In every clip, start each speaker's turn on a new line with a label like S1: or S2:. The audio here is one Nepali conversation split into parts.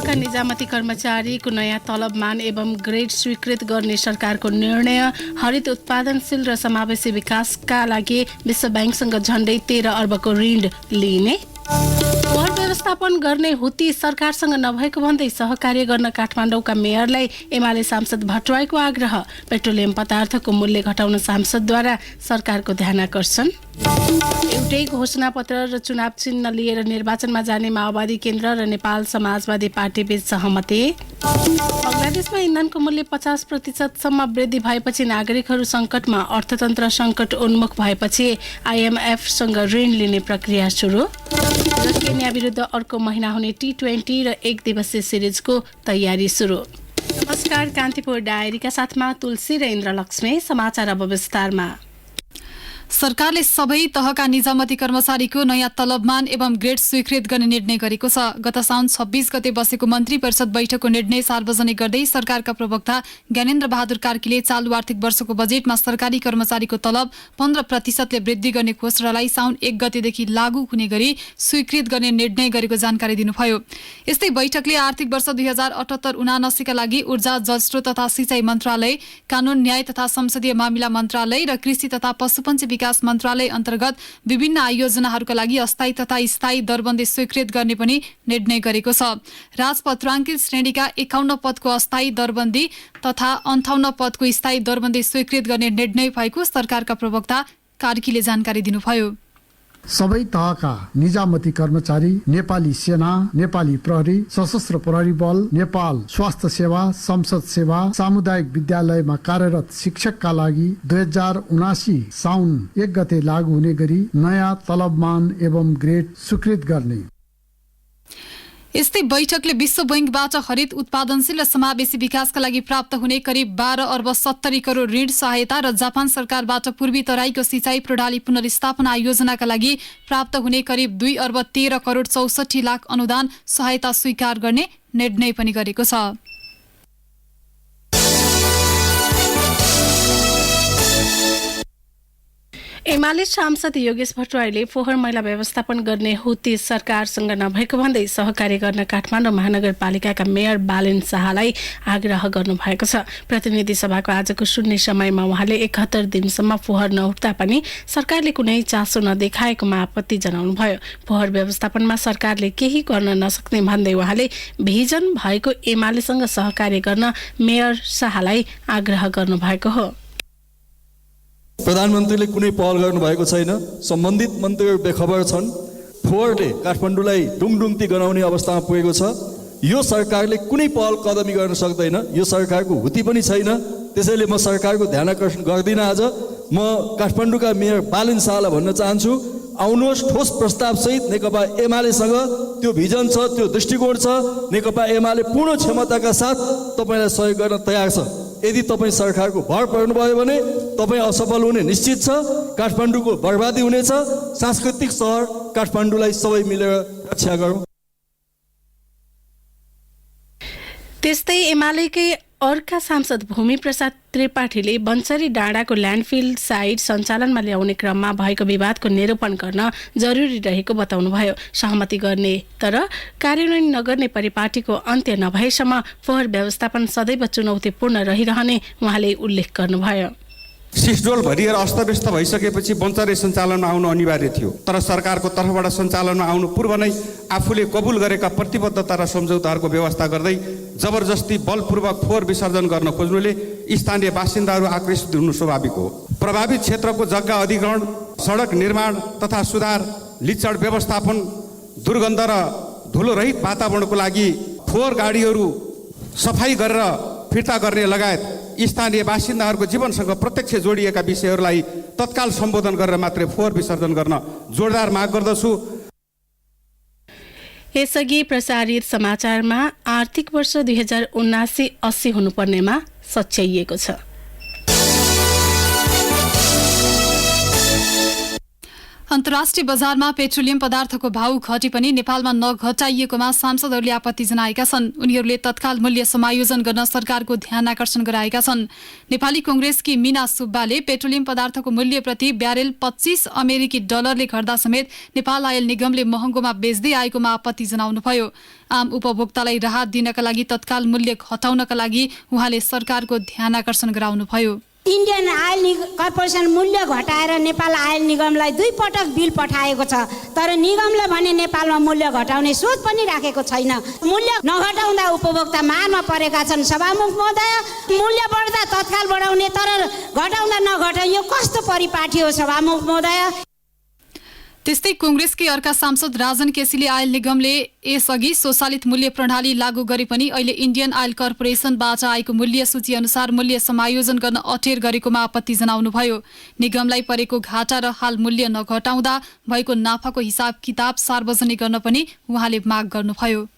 S1: तहका निजामती कर्मचारीको नयाँ तलबमान एवं ग्रेड स्वीकृत गर्ने सरकारको निर्णय हरित उत्पादनशील र समावेशी विकासका लागि विश्व बैंकसँग झण्डै 13 अर्बको ऋण लिने, फोहोर व्यवस्थापन गर्ने हुती सरकारसँग नभएको भन्दै सहकार्य गर्न काठमाडौँका मेयरलाई एमाले सांसद भट्टराईको आग्रह, पेट्रोलियम पदार्थको मूल्य घटाउन सांसदद्वारा सरकारको ध्यानाकर्षण, एउटै घोषणापत्र र चुनाव चिन्ह लिएर निर्वाचनमा जाने माओवादी केन्द्र र नेपाल समाजवादी पार्टी बीच सहमति, बंगलादेशमा इन्धनको मूल्य 50% वृद्धि भएपछि नागरिकहरू सङ्कटमा, अर्थतन्त्र सङ्कट उन्मुख भएपछि आइएमएफसँग ऋण लिने प्रक्रिया सुरु र केन्या विरुद्ध अर्को महिना हुने T20 र 1 दिवसीय सिरिजको तयारी सुरु। नमस्कार, कान्तिपुर डायरीका साथमा तुलसी र इन्द्रलक्ष्मी। समाचार अब विस्तारमा।
S2: सरकारले सबै तहका निजामती कर्मचारीको नयाँ तलबमान एवं ग्रेड स्वीकृत गर्ने निर्णय गरेको छ। गत साउन 26 गते बसेको मन्त्री परिषद बैठकको निर्णय सार्वजनिक गर्दै सरकारका प्रवक्ता ज्ञानेन्द्र बहादुर कार्कीले चालु आर्थिक वर्षको बजेटमा सरकारी कर्मचारीको तलब 15% वृद्धि गर्ने घोषणालाई साउन 1 गतेदेखि लागू हुने गरी स्वीकृत गर्ने निर्णय गरेको जानकारी दिनुभयो। यस्तै बैठकले आर्थिक वर्ष 2078-79 का लागि ऊर्जा, जलस्रोत तथा सिंचाई मन्त्रालय, कानून, न्याय तथा संसदीय मामिला मन्त्रालय र कृषि तथा पशुपन्छी विकास मन्त्रालय अन्तर्गत विभिन्न आयोजनाहरूका लागि अस्थायी तथा स्थायी दरबन्दी स्वीकृत गर्ने पनि निर्णय गरेको छ। राजपत्राङ्कित श्रेणीका 51 पदको अस्थायी दरबन्दी तथा 58 पदको स्थायी दरबन्दी स्वीकृत गर्ने निर्णय भएको सरकारका प्रवक्ता कार्कीले जानकारी दिनुभयो।
S3: सबै तहका निजामती कर्मचारी, नेपाली सेना, नेपाली प्रहरी, सशस्त्र प्रहरी बल, नेपाल स्वास्थ्य सेवा, संसद सेवा, सामुदायिक विद्यालयमा कार्यरत शिक्षकका लागि 2079 साउन 1 गते लागू हुने गरी नयाँ तलबमान एवं ग्रेड स्वीकृत गर्ने।
S2: यस्तै बैठकले विश्व बैंकबाट हरित उत्पादनशील र समावेशी विकासका लागि प्राप्त हुने करिब 12 अर्ब 70 करोड ऋण सहायता र जापान सरकारबाट पूर्वी तराईको सिंचाई प्रणाली पुनर्स्थापना योजनाका लागि प्राप्त हुने करिब 2 अर्ब 13 करोड 64 लाख अनुदान सहायता स्वीकार गर्ने निर्णय पनि गरेको छ।
S1: एमाले सांसद योगेश भट्टराईले फोहोर मैला व्यवस्थापन गर्ने हुती सरकारसँग नभएको भन्दै सहकार्य गर्न काठमाडौँ महानगरपालिकाका मेयर बालेन शाहलाई आग्रह गर्नुभएको छ। प्रतिनिधि सभाको आजको शून्य समयमा उहाँले 71 दिनसम्म फोहोर नउठ्दा पनि सरकारले कुनै चासो नदेखाएकोमा आपत्ति जनाउनुभयो। फोहोर व्यवस्थापनमा सरकारले केही गर्न नसक्ने भन्दै उहाँले भिजन भएको एमालेसँग सहकार्य गर्न मेयर शाहलाई आग्रह गर्नुभएको हो।
S4: प्रधानमन्त्रीले कुनै पहल गर्नुभएको छैन। सम्बन्धित मन्त्रीहरू बेखबर छन्। फोहोरले काठमाडौँलाई डुङडुङती गनाउने अवस्थामा पुगेको छ। यो सरकारले कुनै पहल कदमी गर्न सक्दैन। यो सरकारको हुती पनि छैन। त्यसैले म सरकारको ध्यानाकर्षण गर्दिनँ। आज म काठमाडौँका मेयर बालेन शाहलाई भन्न चाहन्छु, आउनुहोस् ठोस प्रस्तावसहित नेकपा एमालेसँग त्यो भिजन छ, त्यो दृष्टिकोण छ। नेकपा एमाले पूर्ण क्षमताका साथ तपाईँलाई सहयोग गर्न तयार छ। यदि तपाईँ सरकारको भर पर्नुभयो भने तपाईँ असफल हुने निश्चित छ। काठमाडौँको बर्बादी हुनेछ। सांस्कृतिक सहर काठमाडौँलाई सबै मिलेर रक्षा गरौँ।
S1: त्यस्तै एमालेकै अर्का सांसद भूमि प्रसाद त्रिपाठीले बन्सरी डाँडाको ल्यान्डफिल साइट सञ्चालनमा ल्याउने क्रममा भएको विवादको निरूपण गर्न जरुरी रहेको बताउनुभयो। सहमति गर्ने तर कार्यान्वयन नगर्ने परिपाटीको अन्त्य नभएसम्म फोहोर व्यवस्थापन सदैव चुनौतीपूर्ण रहिरहने उहाँले उल्लेख गर्नुभयो।
S5: सिसडोल भरिएर अस्तव्यस्त भइसकेपछि बन्चरे सञ्चालनमा आउनु अनिवार्य थियो। तर सरकारको तर्फबाट सञ्चालनमा आउनु पूर्व नै आफूले कबुल गरेका प्रतिबद्धता र सम्झौताहरूको व्यवस्था गर्दै जबरजस्ती बलपूर्वक फोहोर विसर्जन गर्न खोज्नुले स्थानीय बासिन्दाहरू आक्रोशित हुनु स्वाभाविक हो। प्रभावित क्षेत्रको जग्गा अधिग्रहण, सडक निर्माण तथा सुधार, लिचड व्यवस्थापन, दुर्गन्ध र धुलोरहित वातावरणको लागि फोहोर गाडीहरू सफाई गरेर फिर्ता गर्ने लगायत स्थानीय बासिन्दाहरूको जीवनसँग प्रत्यक्ष जोडिएका विषयहरूलाई तत्काल सम्बोधन गरेर मात्रै फोहोर विसर्जन गर्न जोरदार माग गर्दछु।
S1: यसअघि प्रसारित समाचारमा आर्थिक वर्ष 2079-80 हुनुपर्नेमा सच्याइएको छ।
S2: अन्तर्राष्ट्रिय बजारमा पेट्रोलियम पदार्थको भाउ घटे पनि नेपालमा नघटाइएकोमा सांसदहरूले आपत्ति जनाएका छन्। उनीहरूले तत्काल मूल्य समायोजन गर्न सरकारको ध्यान आकर्षण गराएका छन्। नेपाली कांग्रेसकी मीना सुब्बाले पेट्रोलियम पदार्थको मूल्य प्रति ब्यारेल 25 अमेरिकी डलरले घट्दा समेत नेपाल आयल निगमले महँगोमा बेच्दै आएकोमा आपत्ति जनाउनुभयो। आम उपभोक्तालाई राहत दिनका लागि तत्काल मूल्य घटाउनका लागि उहाँले सरकारको ध्यान आकर्षण गराउनुभयो।
S6: इन्डियन आयल कर्पोरेसन मूल्य घटाएर नेपाल आयल निगमलाई 2 पटक बिल पठाएको छ, तर निगमले भने नेपालमा मूल्य घटाउने सोच पनि राखेको छैन। मूल्य नघटाउँदा उपभोक्ता मारमा परेका छन्। सभामुख महोदय, मूल्य बढ्दा तत्काल बढाउने तर घटाउँदा नघटाउने यो कस्तो परिपाटी हो सभामुख महोदय?
S2: त्यस्तै कांग्रेसकै अर्का सांसद राजन केसीले आयल निगमले यसअघि स्वचालित मूल्य प्रणाली लागू गरे पनि अहिले इन्डियन आयल कर्पोरेसनबाट आएको मूल्य सूची अनुसार मूल्य समायोजन गर्न अटेर गरेकोमा आपत्ति जनाउनुभयो। निगमलाई परेको घाटा र हाल मूल्य नघटाउँदा भएको नाफाको हिसाब किताब सार्वजनिक गर्न पनि उहाँले माग गर्नुभयो।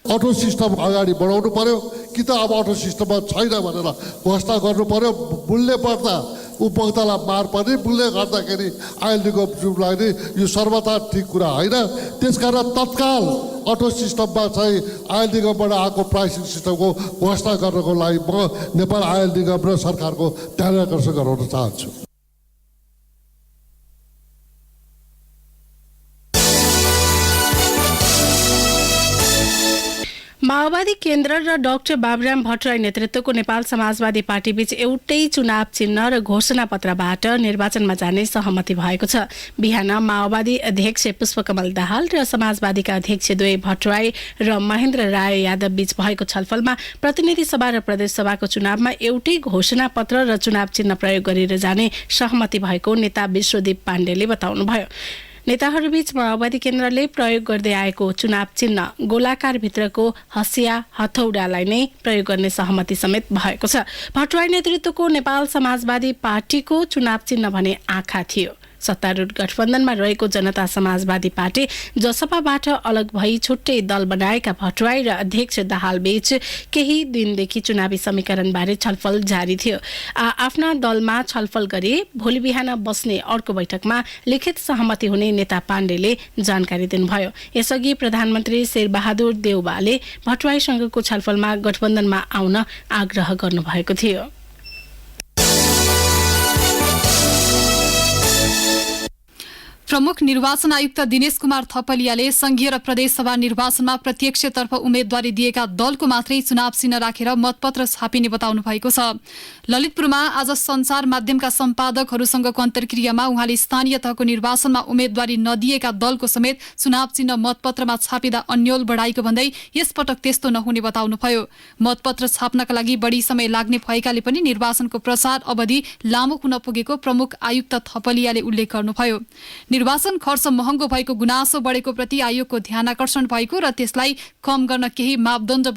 S7: अटो सिस्टम अगाडि बढाउनु पर्यो कि त अब अटो सिस्टममा छैन भनेर घोषणा गर्नु पर्यो। मूल्य बढ्दा उपभोक्तालाई मार पर्ने, मूल्य घट्दाखेरि आयल निगमलाई नै यो सर्वथा ठिक कुरा होइन। त्यसकारण तत्काल अटो सिस्टममा चाहिँ आयल निगमबाट आएको प्राइसिङ सिस्टमको घोषणा गर्नको लागि म नेपाल आयल निगम र सरकारको ध्यान आकर्षण गराउन चाहन्छु।
S1: माओवादी केन्द्र र डाक्टर बाबुराम भट्टराई नेतृत्वको नेपाल समाजवादी पार्टी बीच एउटै चुनाव चिन्ह र घोषणा पत्रबाट निर्वाचनमा जाने सहमति भएको छ। बिहान माओवादी अध्यक्ष पुष्पकमल दाहाल र समाजवादीका अध्यक्ष द्वय भट्टराई र महेन्द्र राय यादव बीच भएको छलफलमा प्रतिनिधि सभा र प्रदेश सभाको चुनावमा एउटै घोषणा पत्र र चुनाव चिन्ह प्रयोग गरेर जाने सहमति भएको नेता विश्वदीप पाण्डेले बताउनुभयो। नेताहरूबीच माओवादी केन्द्रले प्रयोग गर्दै आएको चुनाव चिन्ह गोलाकार भित्रको हँसिया हथौडालाई नै प्रयोग गर्ने सहमति समेत भएको छ। भट्टराई नेतृत्वको नेपाल समाजवादी पार्टीको चुनाव चिन्ह भने आँखा थियो। सत्तारूढ गठबन्धनमा रहेको जनता समाजवादी पार्टी जसपाबाट अलग भई छुट्टै दल बनाएका भट्टराई र अध्यक्ष दाहाल बीच केही दिनदेखि चुनावी समीकरणबारे छलफल जारी थियो। आफ्ना दलमा छलफल गरी भोलि बिहान बस्ने अर्को बैठकमा लिखित सहमति हुने नेता पाण्डेले जानकारी दिनुभयो। यसअघि प्रधानमन्त्री शेरबहादुर देउवाले भट्टराईसँगको छलफलमा गठबन्धनमा आउन आग्रह गर्नुभएको थियो।
S2: प्रमुख निर्वाचन आयुक्त दिनेश कुमार थपलियाले संघीय र प्रदेश सभा निर्वाचनमा प्रत्यक्षतर्फ उम्मेदवारी दिएका दलको मात्रै चुनाव चिन्ह राखेर मतपत्र छापिने बताउनु भएको छ। ललितपुरमा आज सञ्चार माध्यमका सम्पादकहरूसँगको अन्तर्क्रियामा उहाँले स्थानीय तहको निर्वाचनमा उम्मेदवारी नदिएका दलको समेत चुनाव चिन्ह मतपत्रमा छापिँदा अन्यल बढाएको भन्दै यसपटक त्यस्तो नहुने बताउनुभयो। मतपत्र छाप्नका लागि बढी समय लाग्ने भएकाले पनि निर्वाचनको प्रचार अवधि लामो हुन पुगेको प्रमुख आयुक्त थपलियाले उल्लेख गर्नुभयो। निर्वाचन खर्च महँगो भएको गुनासो बढेको प्रति आयोगको ध्यान आकर्षण भएको र त्यसलाई कम गर्न केही मापदण्ड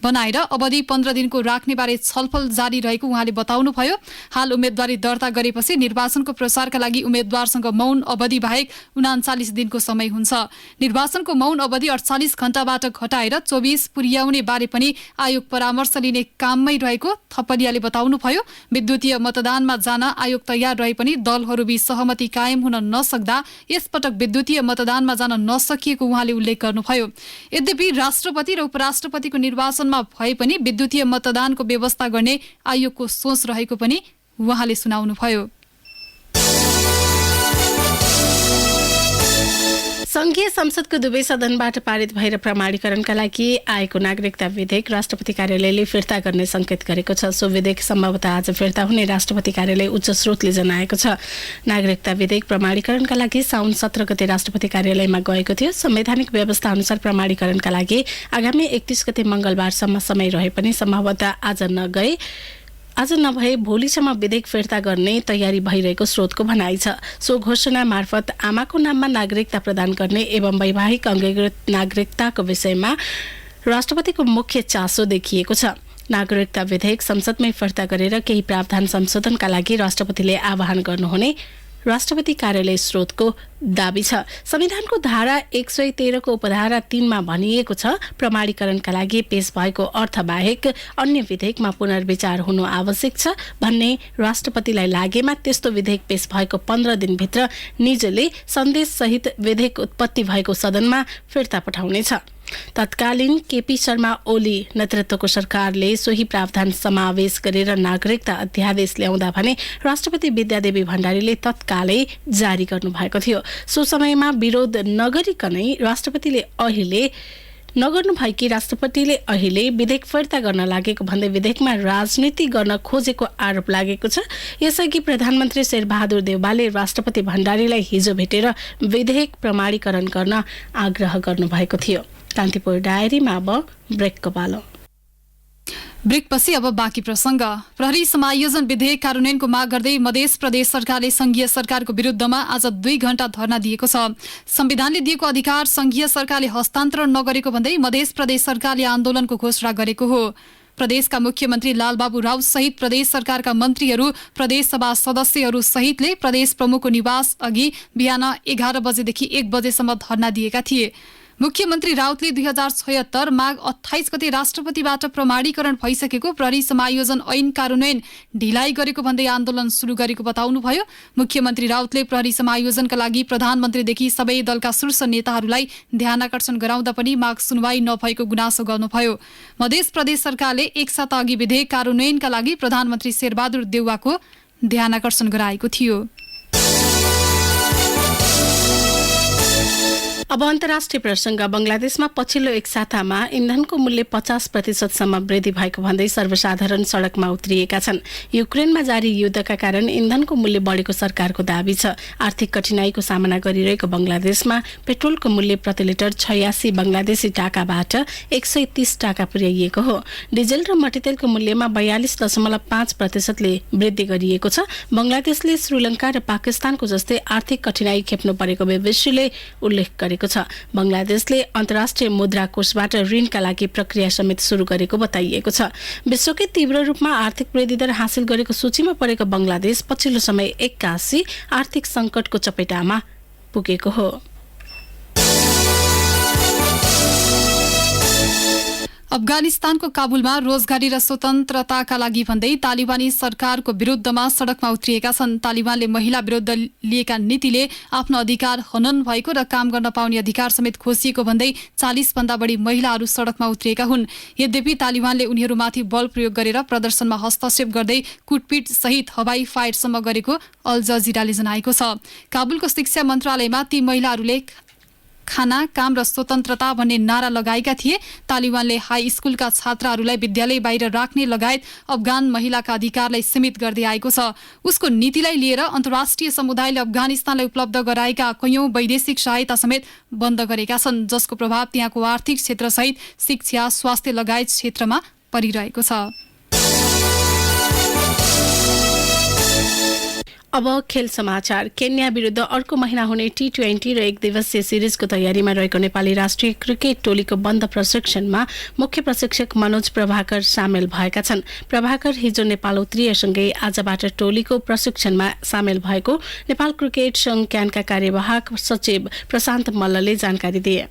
S2: बनाएर अवधि 15 दिनको राख्ने बारे छलफल जारी रहेको उहाँले बताउनुभयो। हाल उम्मेदवारी दर्ता गरेपछि निर्वाचनको प्रचारका लागि उम्मेदवारसँग मौन अवधि बाहेक 39 दिनको समय हुन्छ। निर्वाचनको मौन अवधि 48 घण्टाबाट घटाएर 24 पुर्याउने बारे पनि आयोग परामर्श लिने काममै रहेको थपलियाले बताउनुभयो। विद्युतीय मतदानमा जान आयोग तयार रहे पनि दलहरूबीच सहमति कायम हुन नसक्दा यसपटक विद्युतीय मतदानमा जान नसकिएको उहाँले उल्लेख गर्नुभयो। यद्यपि राष्ट्रपति र उपराष्ट्रपतिको निर्वाचन भए पनि विद्युतीय मतदानको व्यवस्था गर्ने आयोगको सोच रहेको पनि उहाँले सुनाउनुभयो।
S1: संघीय संसदको दुवै सदनबाट पारित भएर प्रमाणीकरणका लागि आएको नागरिकता विधेयक राष्ट्रपति कार्यालयले फिर्ता गर्ने संकेत गरेको छ। सो विधेयक सम्भवतः आज फिर्ता हुने राष्ट्रपति कार्यालय उच्च स्रोतले जनाएको छ। नागरिकता विधेयक प्रमाणीकरणका लागि साउन 17 गते राष्ट्रपति कार्यालयमा गएको थियो। संवैधानिक व्यवस्था अनुसार प्रमाणीकरणका लागि आगामी 31 गते मंगलबारसम्म समय रहे पनि सम्भवतः आज नभए भोलिसम्म विधेयक फिर्ता गर्ने तयारी भइरहेको स्रोतको भनाइ छ। सो घोषणा मार्फत आमाको नाममा नागरिकता प्रदान गर्ने एवं वैवाहिक अंगीकृत नागरिकताको विषयमा राष्ट्रपतिको मुख्य चासो देखिएको छ। नागरिकता विधेयक संसदमै फिर्ता गरेर केही प्रावधान संशोधनका लागि राष्ट्रपतिले आह्वान गर्नुहुने राष्ट्रपति कार्यालय स्रोतको दाबी छ। संविधानको धारा 113 को उपधारा 3 मा भनिएको छ, प्रमाणीकरणका लागि पेश भएको अर्थ बाहेक अन्य विधेयकमा पुनर्विचार हुनु आवश्यक छ भन्ने राष्ट्रपतिलाई लागेमा त्यस्तो विधेयक पेश भएको 15 दिनभित्र निजले सन्देश सहित विधेयक उत्पत्ति भएको सदनमा फिर्ता पठाउनेछ। तत्कालीन केपी शर्मा ओली नेतृत्वको सरकारले सोही प्रावधान समावेश गरेर नागरिकता अध्यादेश ल्याउँदा भने राष्ट्रपति विद्यादेवी भण्डारीले तत्कालै जारी गर्नुभएको थियो। सो समयमा विरोध नगरिकनै राष्ट्रपतिले अहिले विधेयक फिर्ता गर्न लागेको भन्दै विधेयकमा राजनीति गर्न खोजेको आरोप लागेको छ। यसअघि प्रधानमन्त्री शेरबहादुर देउवाले राष्ट्रपति भण्डारीलाई हिजो भेटेर विधेयक प्रमाणीकरण गर्न आग्रह गर्नुभएको थियो। कान्तिपुर डायरीमा अब ब्रेकको पालो।
S2: ब्रेकपछि अब बाँकी प्रसङ्ग। प्रहरी समायोजन विधेयक कार्यान्वयनको माग गर्दै मध्य प्रदेश सरकारले संघीय सरकारको विरुद्धमा आज 2 घण्टा धरना दिएको छ। संविधानले दिएको अधिकार संघीय सरकारले हस्तान्तरण नगरेको भन्दै मध्य प्रदेश सरकारले आन्दोलनको घोषणा गरेको हो। प्रदेशका मुख्यमन्त्री लालबाबु राउत सहित प्रदेश सरकारका मन्त्रीहरू, प्रदेश सभा सदस्यहरू सहितले प्रदेश प्रमुखको निवास अघि बिहान 11 बजेदेखि 1 बजेसम्म धरना दिएका थिए। मुख्यमन्त्री राउतले 2076 माघ 28 गते राष्ट्रपतिबाट प्रमाणीकरण भइसकेको प्रहरी समायोजन ऐन कार्यान्वयन ढिलाइ गरेको भन्दै आन्दोलन सुरु गरेको बताउनुभयो। मुख्यमन्त्री राउतले प्रहरी समायोजनका लागि प्रधानमन्त्रीदेखि सबै दलका शीर्ष नेताहरूलाई ध्यानाकर्षण गराउँदा पनि माग सुनवाई नभएको गुनासो गर्नुभयो। मध्य प्रदेश सरकारले एक साता अघि विधेयक कार्यान्वयनका लागि प्रधानमन्त्री शेरबहादुर देउवाको ध्यानाकर्षण गराएको थियो।
S1: अब अन्तर्राष्ट्रिय प्रसङ्ग। बंगलादेशमा पछिल्लो एक सातामा इन्धनको मूल्य 50% वृद्धि भएको भन्दै सर्वसाधारण सडकमा उत्रिएका छन्। युक्रेनमा जारी युद्धका कारण इन्धनको मूल्य बढेको सरकारको दाबी छ। आर्थिक कठिनाईको सामना गरिरहेको बंगलादेशमा पेट्रोलको मूल्य प्रति लिटर 86 बंगलादेशी टाकाबाट 130 टाका पुर्याइएको हो। डिजेल र मट्टीतेलको मूल्यमा 42.5%ले वृद्धि गरिएको छ। बंगलादेशले श्रीलङ्का र पाकिस्तानको जस्तै आर्थिक कठिनाई खेप्नु परेको बीबीसीले उल्लेख गरेको छ। बंगलादेशले अन्तर्राष्ट्रिय मुद्रा कोषबाट ऋणका लागि प्रक्रिया समेत सुरु गरेको बताइएको छ। विश्वकै तीव्र रूपमा आर्थिक वृद्धि दर हासिल गरेको सूचीमा परेको बंगलादेश पछिल्लो समय 81 आर्थिक संकटको चपेटामा पुगेको हो।
S2: अफगानिस्तानको काबुलमा रोजगारी र स्वतन्त्रताका लागि भन्दै तालिबानी सरकारको विरुद्धमा सडकमा उत्रिएका छन्। तालिबानले महिला विरुद्ध लिएका नीतिले आफ्नो अधिकार हनन भएको र काम गर्न पाउने अधिकार समेत खोसिएको भन्दै 40 भन्दा बढी महिलाहरू सडकमा उत्रिएका हुन्। यद्यपि तालिबानले उनीहरूमाथि बल प्रयोग गरेर प्रदर्शनमा हस्तक्षेप गर्दै कुटपिट सहित हवाई फायरसम्म गरेको अल जजिराले जनाएको छ। काबुलको शिक्षा मन्त्रालयमा ती महिलाहरूले खाना, काम र स्वतन्त्रता भन्ने नारा लगाएका थिए। तालिबानले हाई स्कुलका छात्राहरूलाई विद्यालय बाहिर राख्ने लगायत अफगान महिलाका अधिकारलाई सीमित गर्दै आएको छ। उसको नीतिलाई लिएर अन्तर्राष्ट्रिय समुदायले अफगानिस्तानलाई उपलब्ध गराएका कैयौं वैदेशिक सहायता समेत बन्द गरेका छन्, जसको प्रभाव त्यहाँको आर्थिक क्षेत्रसहित शिक्षा, स्वास्थ्य लगायत क्षेत्रमा परिरहेको छ।
S1: अब खेल समाचार। केन्या विरुद्ध अर्को महिना हुने T20 र 1 दिवसीय सिरिजको तयारीमा रहेको नेपाली राष्ट्रिय क्रिकेट टोलीको बन्द प्रशिक्षणमा मुख्य प्रशिक्षक मनोज प्रभाकर सामेल भएका छन्। प्रभाकर हिजो नेपाल उत्रिएसँगै आजबाट टोलीको प्रशिक्षणमा सामेल भएको नेपाल क्रिकेट संघ क्यानका कार्यवाहक सचिव प्रशान्त मल्लले जानकारी दिए।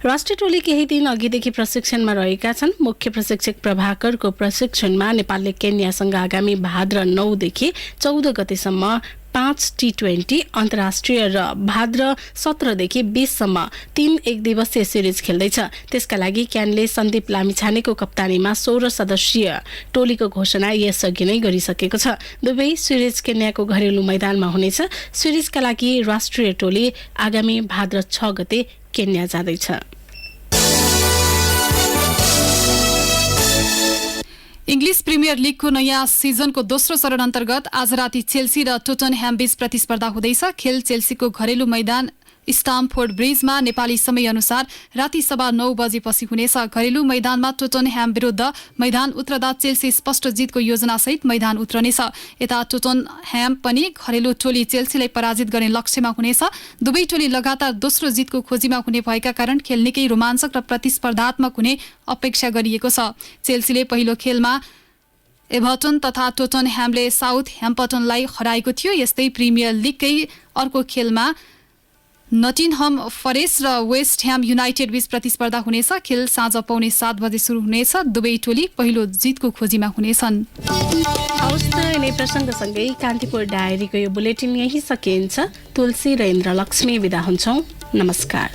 S1: राष्ट्रिय टोली केही दिन अघिदेखि प्रशिक्षणमा रहेका छन्। मुख्य प्रशिक्षक प्रभाकरको प्रशिक्षणमा नेपालले केन्यासँग आगामी भाद्र 9 देखि 14 गतेसम्म 5 T20 अन्तर्राष्ट्रिय र भाद्र 17 देखि 20 सम्म 3 1 दिवसीय सिरिज खेल्दैछ। त्यसका लागि क्यानले सन्दीप लामिछानेको कप्तानीमा 16 सदस्यीय टोलीको घोषणा यसअघि नै गरिसकेको छ। दुवै सिरिज केन्याको घरेलु मैदानमा हुनेछ। सिरिजका लागि राष्ट्रिय टोली आगामी भाद्र 6 गते केन्या जाँदैछ।
S2: इङ्ग्लिस प्रिमियर लिगको नयाँ सिजनको दोस्रो चरण अन्तर्गत आज राति चेल्सी र टोटनह्याम बीच प्रतिस्पर्धा हुँदैछ। खेल चेल्सीको घरेलु मैदान स्टामफोर्ड ब्रिजमा नेपाली समय अनुसार राति 9:15 बजेपछि हुनेछ। घरेलु मैदानमा टोटनह्याम विरुद्ध मैदान उत्रदा चेल्सी स्पष्ट जितको योजनासहित मैदान उत्रनेछ। यता टोटनह्याम पनि घरेलु टोली चेल्सीलाई पराजित गर्ने लक्ष्यमा हुनेछ। दुवै टोली लगातार दोस्रो जितको खोजीमा हुने भएका कारण खेल निकै रोमाञ्चक र प्रतिस्पर्धात्मक हुने अपेक्षा गरिएको छ। चेल्सीले पहिलो खेलमा एभर्टन तथा टोटनह्यामले साउथ ह्याम्पटनलाई हराएको थियो। यस्तै प्रिमियर लिगकै अर्को खेलमा नटिनहम फरेस्ट र वेस्ट ह्याम युनाइटेड बीच प्रतिस्पर्धा हुनेछ। खेल साँझ 7:15 बजे सुरु हुनेछ। दुवै टोली पहिलो जितको खोजीमा हुनेछन्।
S1: हवस् त यिनै प्रसङ्गसँगै कान्तिपुर डायरीको यो बुलेटिन यही सकिन्छ। तुलसी र इन्द्रलक्ष्मी बिदा हुन्छौँ। नमस्कार।